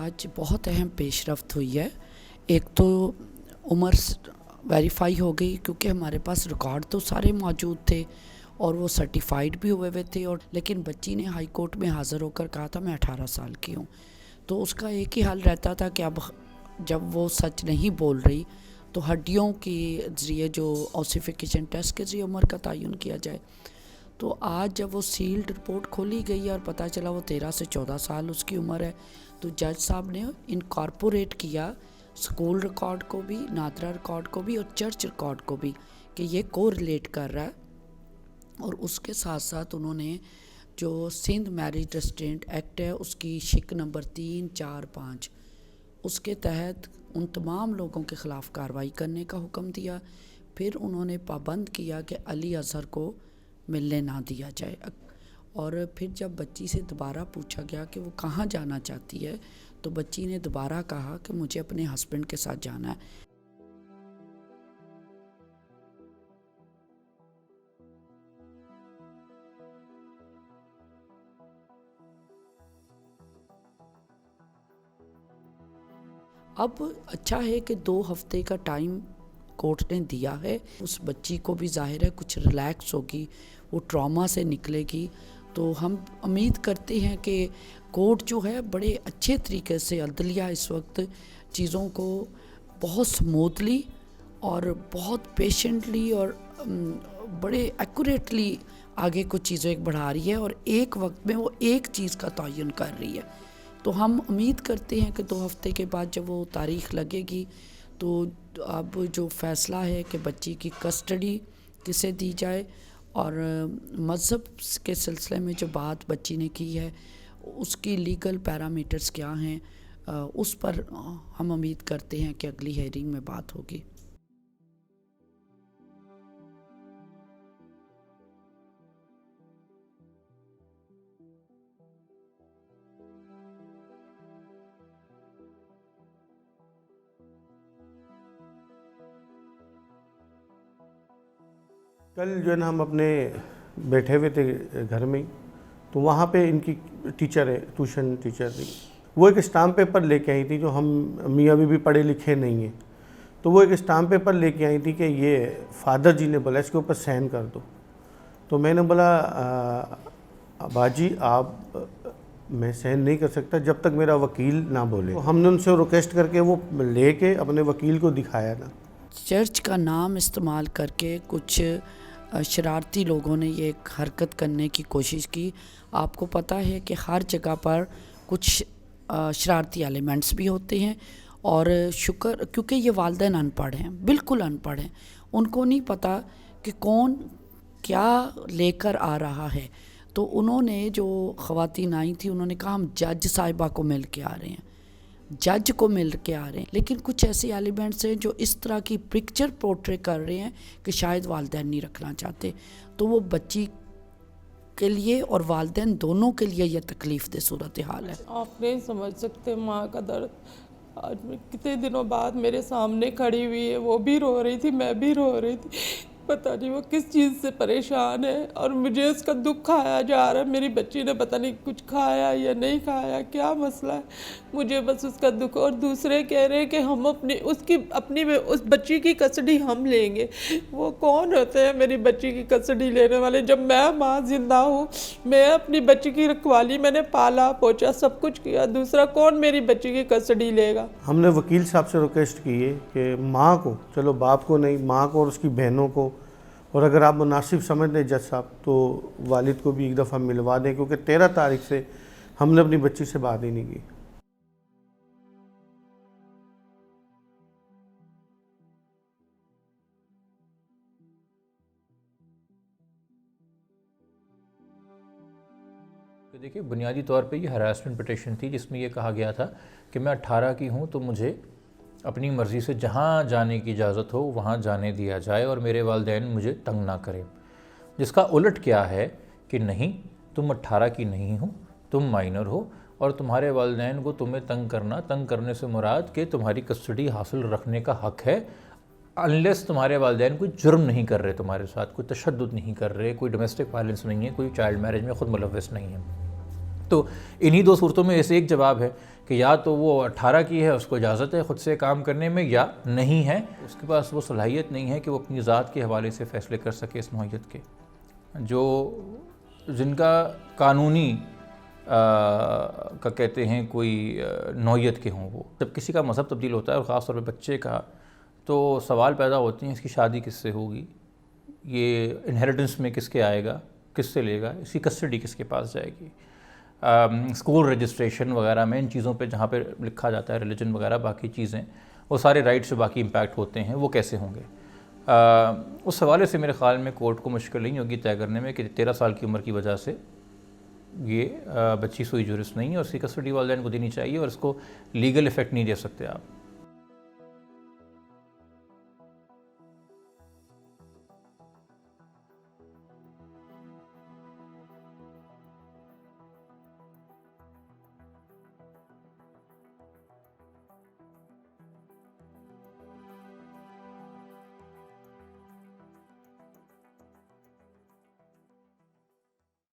आज बहुत अहम पेशरफ्त हुई है। एक तो उम्र वेरीफाई हो गई क्योंकि हमारे पास रिकॉर्ड तो सारे मौजूद थे और वो सर्टिफाइड भी हुए थे और लेकिन बच्ची ने हाई कोर्ट में हाज़िर होकर कहा था मैं 18 साल की हूँ। तो उसका एक ही हाल रहता था कि अब जब वो सच नहीं बोल रही तो हड्डियों के ज़रिए जो ऑसिफिकेशन टेस्ट के ज़रिए उम्र का तयन किया जाए। तो आज जब वो सील्ड रिपोर्ट खोली गई और पता चला वो 13 से 14 साल उसकी उम्र है, तो जज साहब ने इनकॉर्पोरेट किया स्कूल रिकॉर्ड को भी, नादरा रिकॉर्ड को भी और चर्च रिकॉर्ड को भी कि ये को रिलेट कर रहा है। और उसके साथ साथ उन्होंने जो सिंध मैरिज रेस्ट्रेंट एक्ट है उसकी शिक नंबर 3, 4, 5 उसके तहत उन तमाम लोगों के ख़िलाफ़ कार्रवाई करने का हुक्म दिया। फिर उन्होंने पाबंद किया कि अली अज़हर को मिलने ना दिया जाए। और फिर जब बच्ची से दोबारा पूछा गया कि वो कहाँ जाना चाहती है तो बच्ची ने दोबारा कहा कि मुझे अपने हस्बैंड के साथ जाना है। अब अच्छा है कि 2 हफ्ते का टाइम कोर्ट ने दिया है। उस बच्ची को भी ज़ाहिर है कुछ रिलैक्स होगी, वो ट्रॉमा से निकलेगी। तो हम उम्मीद करते हैं कि कोर्ट जो है बड़े अच्छे तरीके से, अदलिया इस वक्त चीज़ों को बहुत स्मूथली और बहुत पेशेंटली और बड़े एक्यूरेटली आगे कुछ चीज़ें एक बढ़ा रही है और एक वक्त में वो एक चीज़ का तयन कर रही है। तो हम उम्मीद करते हैं कि 2 हफ्ते के बाद जब वो तारीख़ लगेगी तो अब जो फ़ैसला है कि बच्ची की कस्टडी किसे दी जाए और मज़हब के सिलसिले में जो बात बच्ची ने की है उसकी लीगल पैरामीटर्स क्या हैं, उस पर हम उम्मीद करते हैं कि अगली हेयरिंग में बात होगी। कल जो है ना हम अपने बैठे हुए थे घर में ही, तो वहाँ पे इनकी टीचर है, ट्यूशन टीचर थी, वो एक स्टाम्प पेपर लेके आई थी। जो हम मियाँ बीवी पढ़े लिखे नहीं हैं, तो वो एक स्टाम्प पेपर लेके आई थी कि ये फादर जी ने बोला इसके ऊपर साइन कर दो। तो मैंने बोला बाजी आप मैं साइन नहीं कर सकता जब तक मेरा वकील ना बोले। तो हमने उनसे रिक्वेस्ट करके वो लेके अपने वकील को दिखाया था। चर्च का नाम इस्तेमाल करके कुछ शरारती लोगों ने ये एक हरकत करने की कोशिश की। आपको पता है कि हर जगह पर कुछ शरारती एलिमेंट्स भी होते हैं और शुक्र क्योंकि ये वालिदैन अनपढ़ हैं, बिल्कुल अनपढ़ हैं, उनको नहीं पता कि कौन क्या लेकर आ रहा है। तो उन्होंने जो ख़वातीन आई थी उन्होंने कहा हम जज साहिबा को मिल के आ रहे हैं, जज को मिल के आ रहे हैं। लेकिन कुछ ऐसे एलिमेंट्स हैं जो इस तरह की पिक्चर पोर्ट्रे कर रहे हैं कि शायद वालिदैन नहीं रखना चाहते। तो वो बच्ची के लिए और वालिदैन दोनों के लिए यह तकलीफ़ दे सूरत हाल है। आप नहीं समझ सकते माँ का दर्द। आज मैं कितने दिनों बाद मेरे सामने खड़ी हुई है, वो भी रो रही थी, मैं भी रो रही थी। पता नहीं वो किस चीज़ से परेशान है और मुझे उसका दुख खाया जा रहा है। मेरी बच्ची ने पता नहीं कुछ खाया या नहीं खाया, क्या मसला है, मुझे बस उसका दुख। और दूसरे कह रहे हैं कि हम अपनी उस बच्ची की कस्टडी हम लेंगे। वो कौन होते हैं मेरी बच्ची की कस्टडी लेने वाले? जब मैं माँ जिंदा हूँ, मैं अपनी बच्ची की रखवाली, मैंने पाला पोचा सब कुछ किया, दूसरा कौन मेरी बच्ची की कस्टडी लेगा? हमने वकील साहब से रिक्वेस्ट की है कि माँ को, चलो बाप को नहीं, माँ को और उसकी बहनों को, और अगर आप मुनासिब समझ लें जज साहब तो वालिद को भी एक दफ़ा मिलवा दें, क्योंकि 13 तारीख से हमने अपनी बच्ची से बात ही नहीं की। तो देखिए, बुनियादी तौर पे ये हरासमेंट पिटिशन थी जिसमें ये कहा गया था कि मैं 18 की हूँ तो मुझे अपनी मर्ज़ी से जहाँ जाने की इजाज़त हो वहाँ जाने दिया जाए और मेरे वालिदैन मुझे तंग ना करें। जिसका उलट क्या है कि नहीं, तुम 18 की नहीं हो, तुम माइनर हो और तुम्हारे वालिदैन को तुम्हें तंग करने से मुराद कि तुम्हारी कस्टडी हासिल रखने का हक़ है, अनलेस तुम्हारे वालिदैन कोई जुर्म नहीं कर रहे तुम्हारे साथ, कोई तशद्दुद नहीं कर रहे, कोई डोमेस्टिक वायलेंस नहीं है, कोई चाइल्ड मैरिज में ख़ुद मुलव्वस नहीं है। तो इन्हीं दो सूरतों में ऐसे एक जवाब है कि या तो वो 18 की है, उसको इजाज़त है ख़ुद से काम करने में, या नहीं है, उसके पास वो सलाहियत नहीं है कि वो अपनी ज़ात के हवाले से फ़ैसले कर सके इस नौइयत के। जो जिनका कानूनी का कहते हैं कोई नौइयत के हों, वो जब किसी का मज़हब तब्दील होता है और ख़ास तौर पे बच्चे का, तो सवाल पैदा होते हैं इसकी शादी किससे होगी, ये इनहेरिटेंस में किसके आएगा, किससे लेगा, इसकी कस्टडी किसके पास जाएगी, स्कूल रजिस्ट्रेशन वगैरह में इन चीज़ों पे जहाँ पे लिखा जाता है रिलीजन वगैरह बाकी चीज़ें, वो सारे राइट्स जो बाकी इम्पैक्ट होते हैं वो कैसे होंगे। उस हवाले से मेरे ख़्याल में कोर्ट को मुश्किल नहीं होगी तय करने में कि 13 साल की उम्र की वजह से ये बच्ची सुई जुरिस नहीं है और उसकी कस्टडी वालिदैन को देनी चाहिए और इसको लीगल इफ़ेक्ट नहीं दे सकते आप।